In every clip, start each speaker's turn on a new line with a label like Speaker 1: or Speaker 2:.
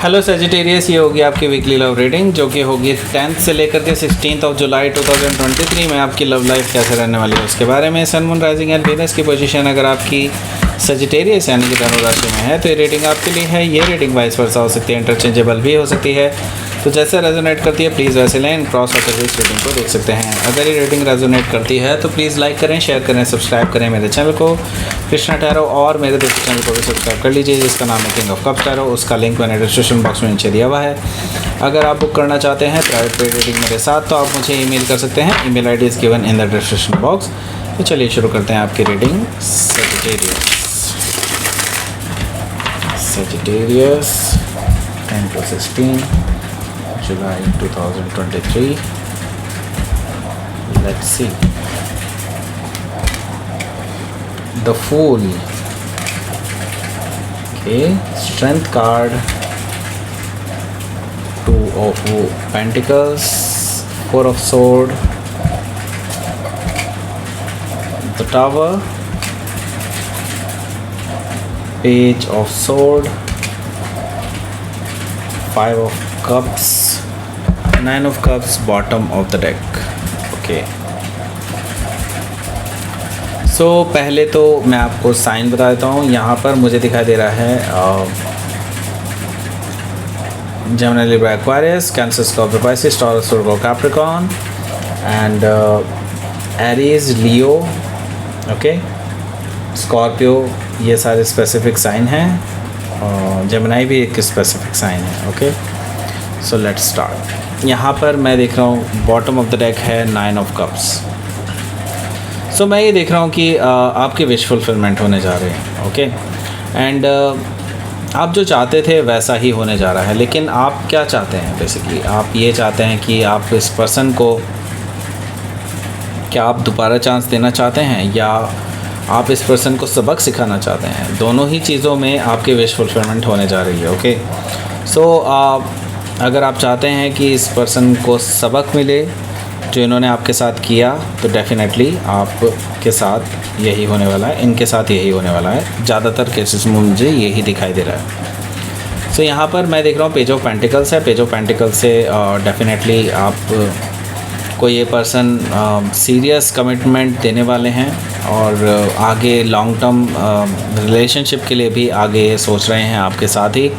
Speaker 1: Hello Sagittarius, ये होगी आपकी वीकली लव रीडिंग जो कि होगी 10th से लेकर के 16 जुलाई 2023 में आपकी लव लाइफ कैसे रहने वाली है उसके बारे में। Sun moon rising and Venus की पोजीशन अगर आपकी सेजिटेरियस यानी कि धनु राशि में है तो ये रीडिंग आपके लिए है। ये रीडिंग वाइस वर्सा हो सकती है, इंटरचेंजेबल भी हो सकती है, तो जैसे रेजोनेट करती है प्लीज़ वैसे लें। क्रॉस होकर इस रीडिंग को देख सकते हैं। अगर ये रीडिंग रेजोनेट करती है तो प्लीज़ लाइक करें, शेयर करें, सब्सक्राइब करें मेरे चैनल को कृष्णा टैरो, और मेरे दूसरे चैनल को भी सब्सक्राइब कर लीजिए जिसका नाम है किंग ऑफ कप्स टैरो। उसका लिंक मैंने डिस्क्रिप्शन बॉक्स में नीचे दिया हुआ है। अगर आप बुक करना चाहते हैं प्राइवेट पेड रीडिंग मेरे साथ तो आप मुझे ईमेल कर सकते हैं। Email ID is given in the description box. तो चलिए शुरू करते हैं आपकी reading. Sagittarius 10 to 16 July 2023. Let's see. The Fool. Okay, Strength card. 2 of Pentacles, 4 of Sword, the Tower, Page of Sword, 5 of Cups, 9 of Cups, bottom of the deck. Okay. सो पहले तो मैं आपको साइन बता देता हूँ। यहाँ पर मुझे दिखाई दे रहा है Gemini, Libra, Aquarius, Cancer, Scorpio, Pisces, Taurus, Virgo, Capricorn, and Aries, Leo, okay, Scorpio, ये सारे स्पेसिफिक साइन हैं। Gemini भी एक स्पेसिफिक साइन है। Okay, so let's start. यहाँ पर मैं देख रहा हूँ बॉटम ऑफ द डेक है 9 ऑफ कप्स। सो मैं ये देख रहा हूँ कि आपके विश फुलफिलमेंट होने जा रहे हैं। ओके, एंड आप जो चाहते थे वैसा ही होने जा रहा है। लेकिन आप क्या चाहते हैं? बेसिकली आप ये चाहते हैं कि आप इस पर्सन को क्या आप दोबारा चांस देना चाहते हैं या आप इस पर्सन को सबक सिखाना चाहते हैं। दोनों ही चीज़ों में आपके विश फुलफिलमेंट होने जा रही है। ओके, सो अगर आप चाहते हैं कि इस पर्सन को सबक मिले जो इन्होंने आपके साथ किया तो डेफिनेटली आपके साथ यही होने वाला है, इनके साथ यही होने वाला है। ज़्यादातर केसेस में मुझे यही दिखाई दे रहा है। सो यहाँ पर मैं देख रहा हूँ पेज ऑफ पेंटिकल्स है। पेज ऑफ पेंटिकल्स से डेफिनेटली आप को ये पर्सन सीरियस कमिटमेंट देने वाले हैं और आगे लॉन्ग टर्म रिलेशनशिप के लिए भी आगे सोच रहे हैं आपके साथ ही।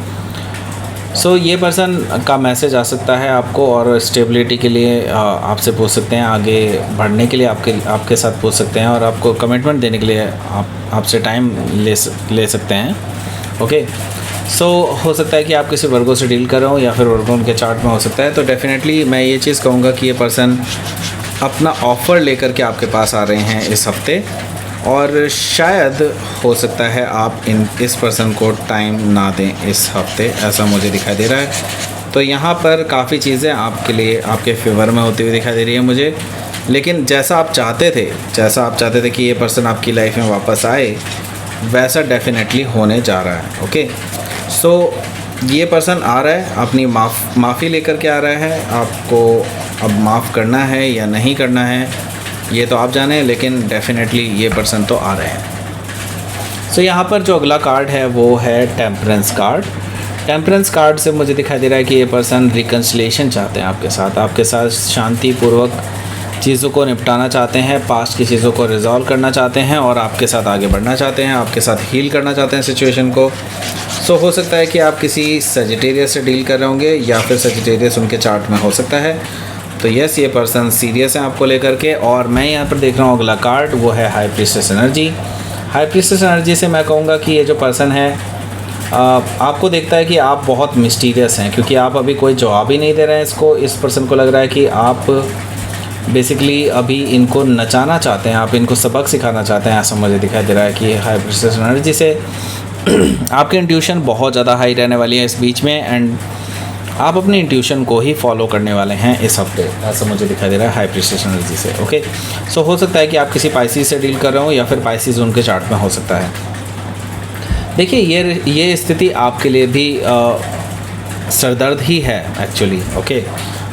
Speaker 1: सो ये पर्सन का मैसेज आ सकता है आपको और स्टेबिलिटी के लिए आपसे पूछ सकते हैं, आगे बढ़ने के लिए आपके साथ पूछ सकते हैं और आपको कमिटमेंट देने के लिए आपसे टाइम ले सकते हैं। ओके, सो हो सकता है कि आप किसी वर्गों से डील कर रहे हो या फिर वर्गों उनके चार्ट में हो सकता है। तो डेफिनेटली मैं ये चीज़ कहूँगा कि ये पर्सन अपना ऑफ़र लेकर के आपके पास आ रहे हैं इस हफ्ते, और शायद हो सकता है आप इस पर्सन को टाइम ना दें इस हफ्ते, ऐसा मुझे दिखाई दे रहा है। तो यहाँ पर काफ़ी चीज़ें आपके लिए आपके फेवर में होती हुई दिखाई दे रही है मुझे। लेकिन जैसा आप चाहते थे कि ये पर्सन आपकी लाइफ में वापस आए, वैसा डेफिनेटली होने जा रहा है। ओके, सो ये पर्सन आ रहा है, अपनी माफ़ी लेकर के आ रहा है। आपको अब माफ़ करना है या नहीं करना है ये तो आप जाने, लेकिन डेफिनेटली ये पर्सन तो आ रहे हैं। सो यहाँ पर जो अगला कार्ड है वो है टेम्परेंस कार्ड। टेम्परेंस कार्ड से मुझे दिखाई दे रहा है कि ये पर्सन रिकन्सिलेशन चाहते हैं आपके साथ शांतिपूर्वक चीज़ों को निपटाना चाहते हैं, पास्ट की चीज़ों को रिजॉल्व करना चाहते हैं और आपके साथ आगे बढ़ना चाहते हैं, आपके साथ हील करना चाहते हैं सिचुएशन को। सो हो सकता है कि आप किसी सेजिटेरियस से डील कर रहे होंगे या फिर सेजिटेरियस उनके चार्ट में हो सकता है। तो यस, ये पर्सन सीरियस है आपको लेकर के। और मैं यहाँ पर देख रहा हूँ अगला कार्ड वो है high priestess energy. High priestess energy से मैं कहूँगा कि ये जो पर्सन है आपको देखता है कि आप बहुत मिस्टीरियस हैं, क्योंकि आप अभी कोई जवाब ही नहीं दे रहे हैं इसको। इस पर्सन को लग रहा है कि आप बेसिकली अभी इनको नचाना चाहते हैं, आप इनको सबक सिखाना चाहते हैं, ऐसा मुझे दिखाई दे रहा है कि हाई प्रीस्टेस एनर्जी से आपकी इंट्यूशन बहुत ज़्यादा हाई रहने वाली है इस बीच में, एंड आप अपनी इंट्यूशन को ही फॉलो करने वाले हैं इस हफ्ते, ऐसा मुझे दिखाई दे रहा है हाई प्रीस्टेस एनर्जी से। ओके, सो हो सकता है कि आप किसी पाइसिस से डील कर रहे हो या फिर पाइसिस उनके चार्ट में हो सकता है। देखिए ये स्थिति आपके लिए भी सरदर्द ही है एक्चुअली। ओके,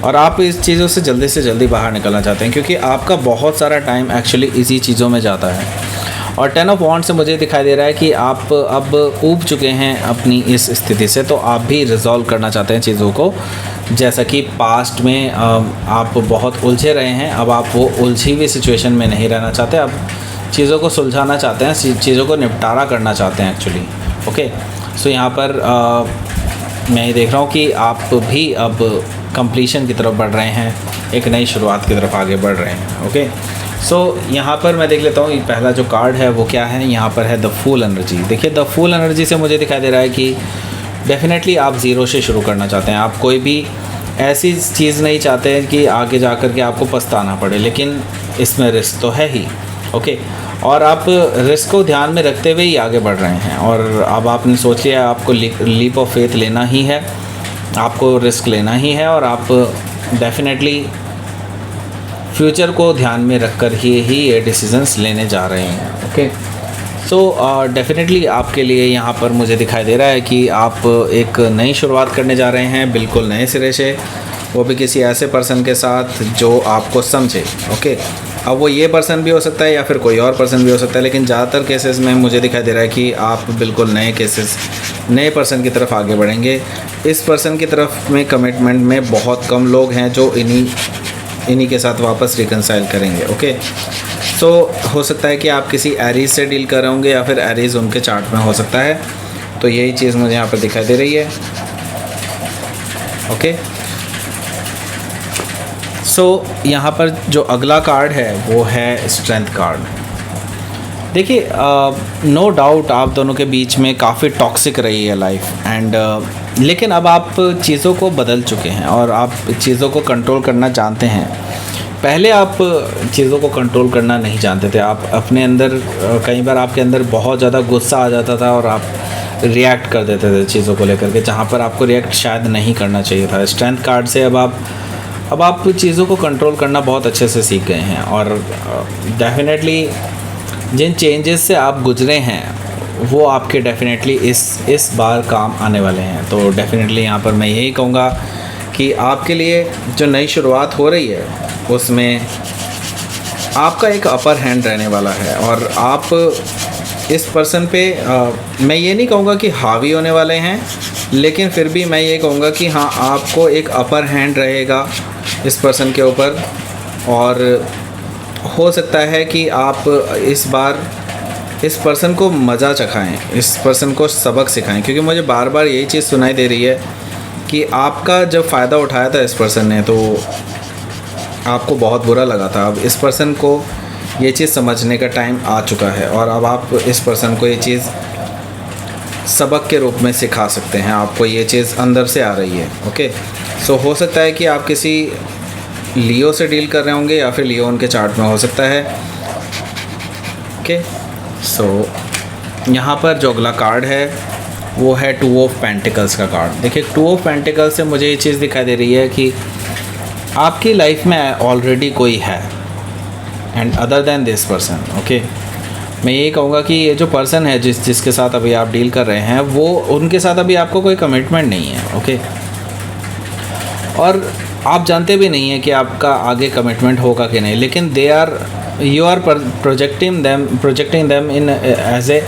Speaker 1: और आप इस चीज़ों से जल्दी बाहर निकलना चाहते हैं क्योंकि आपका बहुत सारा टाइम एक्चुअली इसी चीज़ों में जाता है। और 10 ऑफ वॉन्ड्स से मुझे दिखाई दे रहा है कि आप अब ऊब चुके हैं अपनी इस स्थिति से, तो आप भी रिजॉल्व करना चाहते हैं चीज़ों को। जैसा कि पास्ट में आप बहुत उलझे रहे हैं, अब आप वो उलझी हुई सिचुएशन में नहीं रहना चाहते, अब चीज़ों को सुलझाना चाहते हैं, चीज़ों को निपटारा करना चाहते हैं एक्चुअली। ओके, सो यहाँ पर मैं ये देख रहा हूँ कि आप भी अब कंप्लीशन की तरफ बढ़ रहे हैं, एक नई शुरुआत की तरफ आगे बढ़ रहे हैं। ओके, सो यहाँ पर मैं देख लेता हूँ ये पहला जो कार्ड है वो क्या है। यहाँ पर है द फूल एनर्जी। देखिए, द फूल एनर्जी से मुझे दिखाई दे रहा है कि डेफिनेटली आप ज़ीरो से शुरू करना चाहते हैं। आप कोई भी ऐसी चीज़ नहीं चाहते हैं कि आगे जा कर के आपको पछताना पड़े, लेकिन इसमें रिस्क तो है ही। ओके, और आप रिस्क को ध्यान में रखते हुए ही आगे बढ़ रहे हैं, और अब आपने सोच लिया आपको लीप ऑफ फेथ लेना ही है, आपको रिस्क लेना ही है, और आप डेफिनेटली फ्यूचर को ध्यान में रख कर ही ये डिसीजंस लेने जा रहे हैं। ओके, सो डेफिनेटली आपके लिए यहाँ पर मुझे दिखाई दे रहा है कि आप एक नई शुरुआत करने जा रहे हैं, बिल्कुल नए सिरे से, वो भी किसी ऐसे पर्सन के साथ जो आपको समझे। ओके, अब वो ये पर्सन भी हो सकता है या फिर कोई और पर्सन भी हो सकता है, लेकिन ज़्यादातर केसेस में मुझे दिखाई दे रहा है कि आप बिल्कुल नए पर्सन की तरफ आगे बढ़ेंगे। इस पर्सन की तरफ में कमिटमेंट में बहुत कम लोग हैं जो इन्हीं के साथ वापस रिकनसाइल करेंगे। ओके, सो हो सकता है कि आप किसी एरीज से डील कर रहे होंगे या फिर एरीज उनके चार्ट में हो सकता है, तो यही चीज़ मुझे यहाँ पर दिखाई दे रही है। ओके, सो यहाँ पर जो अगला कार्ड है वो है स्ट्रेंथ कार्ड। देखिए, नो डाउट आप दोनों के बीच में काफ़ी टॉक्सिक रही है लाइफ, एंड लेकिन अब आप चीज़ों को बदल चुके हैं और आप चीज़ों को कंट्रोल करना जानते हैं। पहले आप चीज़ों को कंट्रोल करना नहीं जानते थे। आप अपने अंदर कई बार आपके अंदर बहुत ज़्यादा गुस्सा आ जाता था और आप रिएक्ट कर देते थे चीज़ों को लेकर के, जहाँ पर आपको रिएक्ट शायद नहीं करना चाहिए था। स्ट्रेंथ कार्ड से अब आप चीज़ों को कंट्रोल करना बहुत अच्छे से सीख गए हैं, और डेफिनेटली जिन चेंजेस से आप गुजरे हैं वो आपके डेफिनेटली इस बार काम आने वाले हैं। तो डेफिनेटली यहाँ पर मैं यही कहूँगा कि आपके लिए जो नई शुरुआत हो रही है उसमें आपका एक अपर हैंड रहने वाला है, और आप इस पर्सन पे मैं ये नहीं कहूँगा कि हावी होने वाले हैं, लेकिन फिर भी मैं ये कहूँगा कि हाँ, आपको एक अपर हैंड रहेगा इस पर्सन के ऊपर, और हो सकता है कि आप इस बार इस पर्सन को मज़ा चखाएं, इस पर्सन को सबक सिखाएं, क्योंकि मुझे बार बार यही चीज़ सुनाई दे रही है कि आपका जब फ़ायदा उठाया था इस पर्सन ने तो आपको बहुत बुरा लगा था। अब इस पर्सन को ये चीज़ समझने का टाइम आ चुका है, और अब आप इस पर्सन को ये चीज़ सबक के रूप में सिखा सकते हैं। आपको ये चीज़ अंदर से आ रही है। ओके, सो हो सकता है कि आप किसी लियो से डील कर रहे होंगे या फिर लियो उनके चार्ट में हो सकता है। ओके, सो यहाँ पर जो अगला कार्ड है वो है 2 ऑफ पेंटिकल्स का कार्ड। देखिए, 2 ऑफ पेंटिकल्स से मुझे ये चीज़ दिखाई दे रही है कि आपकी लाइफ में ऑलरेडी कोई है, and other than this person. Okay, मैं यही कहूँगा कि ये जो पर्सन है जिसके साथ अभी आप डील कर रहे हैं, वो उनके साथ अभी आपको कोई कमिटमेंट नहीं है। ओके, और आप जानते भी नहीं हैं कि आपका आगे कमिटमेंट होगा कि नहीं, लेकिन you are projecting them in as a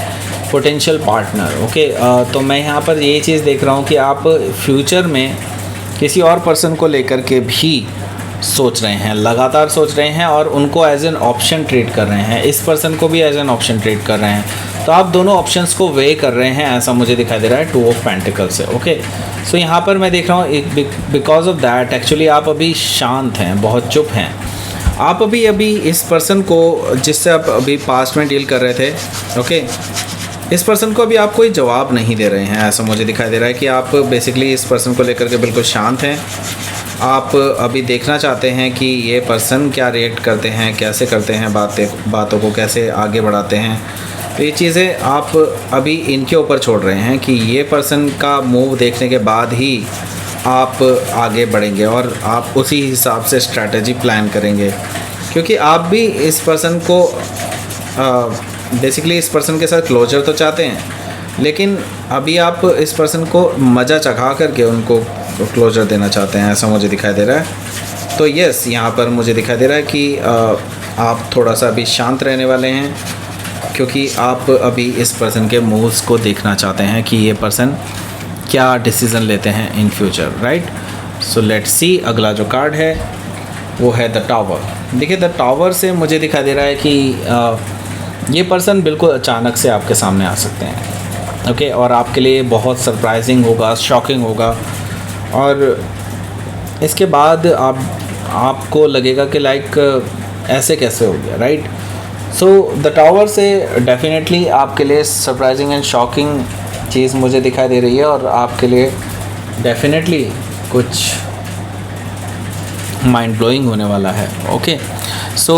Speaker 1: potential partner. Okay, तो मैं यहाँ पर यही चीज़ देख रहा हूँ कि आप फ्यूचर में किसी और पर्सन को लेकर के भी सोच रहे हैं, लगातार सोच रहे हैं, और उनको एज एन ऑप्शन ट्रीट कर रहे हैं, इस पर्सन को भी एज एन ऑप्शन ट्रीट कर रहे हैं। तो आप दोनों ऑप्शंस को वे कर रहे हैं, ऐसा मुझे दिखाई दे रहा है 2 ऑफ पेंटिकल्स से। ओके, सो यहाँ पर मैं देख रहा हूँ बिकॉज ऑफ दैट एक्चुअली आप अभी शांत हैं, बहुत चुप हैं। आप अभी इस पर्सन को जिससे आप अभी पास्ट में डील कर रहे थे, ओके, इस पर्सन को अभी आप कोई जवाब नहीं दे रहे हैं, ऐसा मुझे दिखाई दे रहा है कि आप बेसिकली इस पर्सन को लेकर के बिल्कुल शांत हैं। आप अभी देखना चाहते हैं कि ये पर्सन क्या रिएक्ट करते हैं, कैसे करते हैं, बातों को कैसे आगे बढ़ाते हैं। तो ये चीज़ें आप अभी इनके ऊपर छोड़ रहे हैं कि ये पर्सन का मूव देखने के बाद ही आप आगे बढ़ेंगे, और आप उसी हिसाब से स्ट्रैटेजी प्लान करेंगे, क्योंकि आप भी इस पर्सन को बेसिकली इस पर्सन के साथ क्लोजर तो चाहते हैं, लेकिन अभी आप इस पर्सन को मज़ा चखा करके उनको क्लोजर देना चाहते हैं, ऐसा मुझे दिखाई दे रहा है। तो यस, यहाँ पर मुझे दिखाई दे रहा है कि आप थोड़ा सा अभी शांत रहने वाले हैं, क्योंकि आप अभी इस पर्सन के मूव्स को देखना चाहते हैं कि ये पर्सन क्या डिसीज़न लेते हैं in future, right. So let's see, अगला जो कार्ड है वो है द टावर। देखिए द टावर से मुझे दिखाई दे रहा है कि ये पर्सन बिल्कुल अचानक से आपके सामने आ सकते हैं, ओके। और आपके लिए बहुत सरप्राइजिंग होगा, शॉकिंग होगा, और इसके बाद आपको लगेगा कि लाइक ऐसे कैसे हो गया, राइट। सो द टावर से डेफिनेटली आपके लिए सरप्राइजिंग एंड शॉकिंग चीज़ मुझे दिखाई दे रही है, और आपके लिए डेफिनेटली कुछ माइंड ब्लोइंग होने वाला है, ओके। सो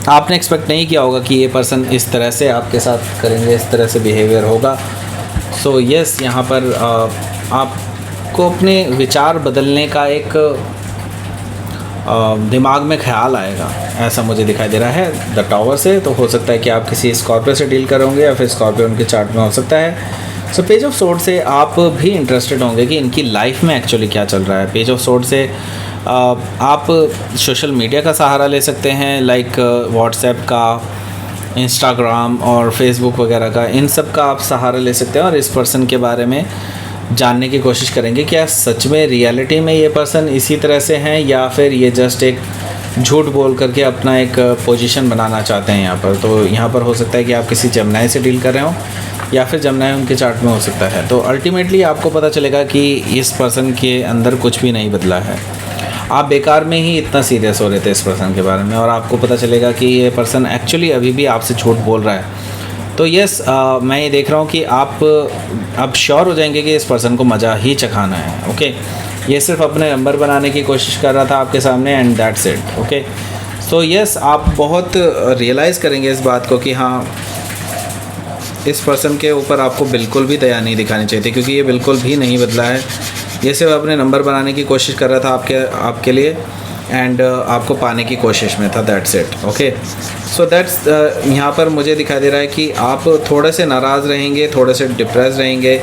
Speaker 1: आपने एक्सपेक्ट नहीं किया होगा कि ये पर्सन इस तरह से आपके साथ करेंगे, इस तरह से बिहेवियर होगा। सो यस, यहाँ पर आपको अपने विचार बदलने का एक दिमाग में ख्याल आएगा, ऐसा मुझे दिखाई दे रहा है द टावर से। तो हो सकता है कि आप किसी स्कॉर्पियो से डील कर होंगे, या फिर स्कॉर्पियो उनके चार्ट में हो सकता है। सो पेज ऑफ सोर्ड से आप भी इंटरेस्टेड होंगे कि इनकी लाइफ में एक्चुअली क्या चल रहा है। पेज ऑफ सोर्ड से आप सोशल मीडिया का सहारा ले सकते हैं, लाइक व्हाट्सएप का, इंस्टाग्राम और फेसबुक वगैरह का, इन सब का आप सहारा ले सकते हैं और इस पर्सन के बारे में जानने की कोशिश करेंगे क्या सच में रियलिटी में ये पर्सन इसी तरह से हैं, या फिर ये जस्ट एक झूठ बोल करके अपना एक पोजीशन बनाना चाहते हैं यहाँ पर। तो यहाँ पर हो सकता है कि आप किसी जमनाई से डील कर रहे हो, या फिर जमनाई उनके चार्ट में हो सकता है। तो अल्टीमेटली आपको पता चलेगा कि इस पर्सन के अंदर कुछ भी नहीं बदला है। आप बेकार में ही इतना सीरियस हो रहे थे इस पर्सन के बारे में, और आपको पता चलेगा कि ये पर्सन एक्चुअली अभी भी आपसे झूठ बोल रहा है। तो यस, मैं ये देख रहा हूँ कि आप अब श्योर हो जाएंगे कि इस पर्सन को मज़ा ही चखाना है, ओके। ये सिर्फ अपने नंबर बनाने की कोशिश कर रहा था आपके सामने, and that's it, okay. So yes, आप बहुत रियलाइज़ करेंगे इस बात को कि हाँ, इस पर्सन के ऊपर आपको बिल्कुल भी दया नहीं दिखानी चाहिए थी, क्योंकि ये बिल्कुल भी नहीं बदला है। ये सिर्फ अपने नंबर बनाने की कोशिश कर रहा था आपके लिए, एंड आपको पाने की कोशिश में था, that's it, okay. So that's यहाँ पर मुझे दिखाई दे रहा है कि आप थोड़े से नाराज़ रहेंगे, थोड़े से डिप्रेस रहेंगे,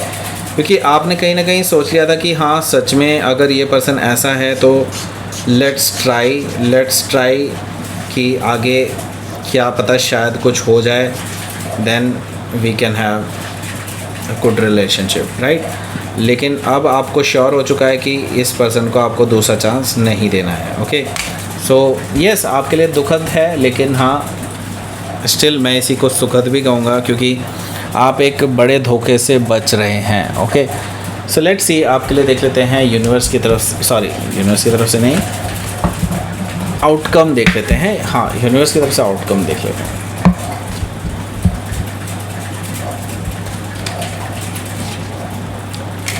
Speaker 1: क्योंकि आपने कहीं ना कहीं सोच लिया था कि हाँ सच में अगर ये पर्सन ऐसा है तो लेट्स ट्राई कि आगे क्या पता शायद कुछ हो जाए, then we can have a good relationship, right. लेकिन अब आपको श्योर हो चुका है कि इस पर्सन को आपको दूसरा चांस नहीं देना है, ओके। सो यस, आपके लिए दुखद है, लेकिन हाँ स्टिल मैं इसी को सुखद भी कहूँगा, क्योंकि आप एक बड़े धोखे से बच रहे हैं, ओके। सो लेट्स सी, आपके लिए देख लेते हैं यूनिवर्स की तरफ से नहीं, आउटकम देख लेते हैं। हाँ, यूनिवर्स की तरफ से आउटकम देख लेते हैं।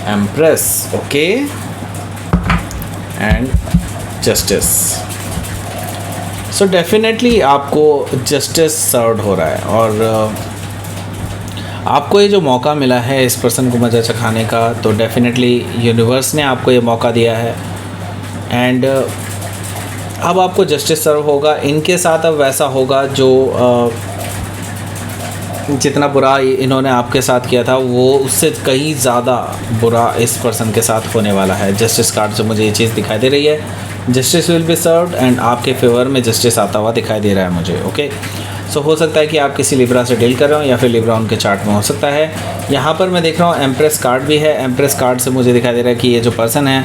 Speaker 1: Empress, okay, and justice. So definitely आपको जस्टिस सर्व हो रहा है, और आपको ये जो मौका मिला है इस पर्सन को मज़ा चखाने का, तो डेफिनेटली यूनिवर्स ने आपको ये मौका दिया है, एंड अब आपको जस्टिस सर्व होगा। इनके साथ अब वैसा होगा जो जितना बुरा इन्होंने आपके साथ किया था वो उससे कहीं ज़्यादा बुरा इस पर्सन के साथ होने वाला है। जस्टिस कार्ड से मुझे ये चीज़ दिखाई दे रही है, justice will be served, and आपके फेवर में जस्टिस आता हुआ दिखाई दे रहा है मुझे, ओके। सो हो सकता है कि आप किसी लिब्रा से डील कर रहे हो, या फिर लिब्रा उनके चार्ट में हो सकता है। यहाँ पर मैं देख रहा हूँ एम्प्रेस कार्ड भी है। एम्प्रेस कार्ड से मुझे दिखाई दे रहा है कि ये जो पर्सन है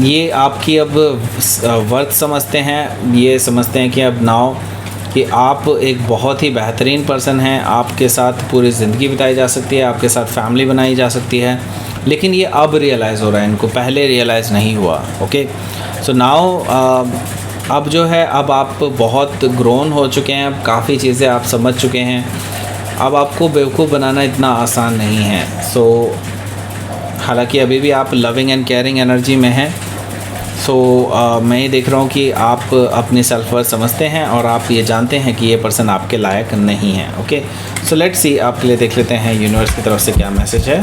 Speaker 1: ये आपकी अब वर्थ समझते हैं, ये समझते हैं कि अब नाउ कि आप एक बहुत ही बेहतरीन पर्सन हैं, आपके साथ पूरी ज़िंदगी बिताई जा सकती है, आपके साथ फैमिली बनाई जा सकती है। लेकिन ये अब रियलाइज़ हो रहा है, इनको पहले रियलाइज़ नहीं हुआ, ओके। सो नाउ अब जो है, अब आप बहुत ग्रोन हो चुके हैं, अब काफ़ी चीज़ें आप समझ चुके हैं, अब आपको बेवकूफ़ बनाना इतना आसान नहीं है। सो हालांकि अभी भी आप लविंग एंड केयरिंग एनर्जी में हैं। सो मैं ये देख रहा हूँ कि आप अपनी सेल्फ वर्थ समझते हैं, और आप ये जानते हैं कि ये पर्सन आपके लायक नहीं है, ओके। सो लेट्स सी, आपके लिए देख लेते हैं यूनिवर्स की तरफ से क्या मैसेज है।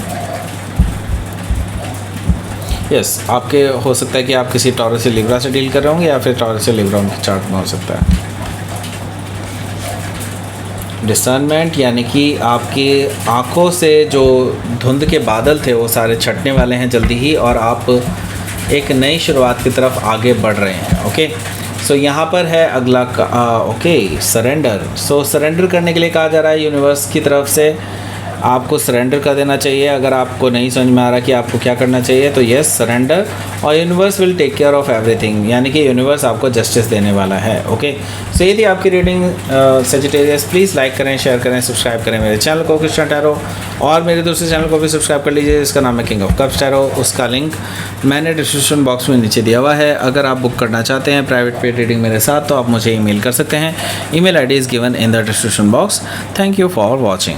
Speaker 1: यस, आपके हो सकता है कि आप किसी टॉरस से लिब्रा से डील कर रहे होंगे, या फिर टॉरस से लिब्रा उनके चार्ट में हो सकता है। डिसर्नमेंट, यानी कि आपकी आँखों से जो धुंध के बादल थे वो सारे छटने वाले हैं जल्दी ही, और आप एक नई शुरुआत की तरफ आगे बढ़ रहे हैं, ओके। सो यहाँ पर है अगला ओके सरेंडर। सो सरेंडर करने के लिए कहा जा रहा है यूनिवर्स की तरफ से आपको सरेंडर कर देना चाहिए। अगर आपको नहीं समझ में आ रहा कि आपको क्या करना चाहिए तो यस सरेंडर, और universe will take care of everything, यानी कि यूनिवर्स आपको जस्टिस देने वाला है। ओके, सो ये थी आपकी रीडिंग सजिटेरियस। प्लीज़ लाइक करें, शेयर करें, सब्सक्राइब करें मेरे चैनल को क्रिश्चियन टैरो, और मेरे दूसरे चैनल को भी सब्सक्राइब कर लीजिए जिसका नाम है किंग ऑफ कप्स टैरो। उसका लिंक मैंने डिस्क्रिप्शन बॉक्स में नीचे दिया हुआ है। अगर आप बुक करना चाहते हैं प्राइवेट पेड रीडिंग मेरे साथ तो आप मुझे ईमेल कर सकते हैं। Email ID is given in the description box. Thank you for watching.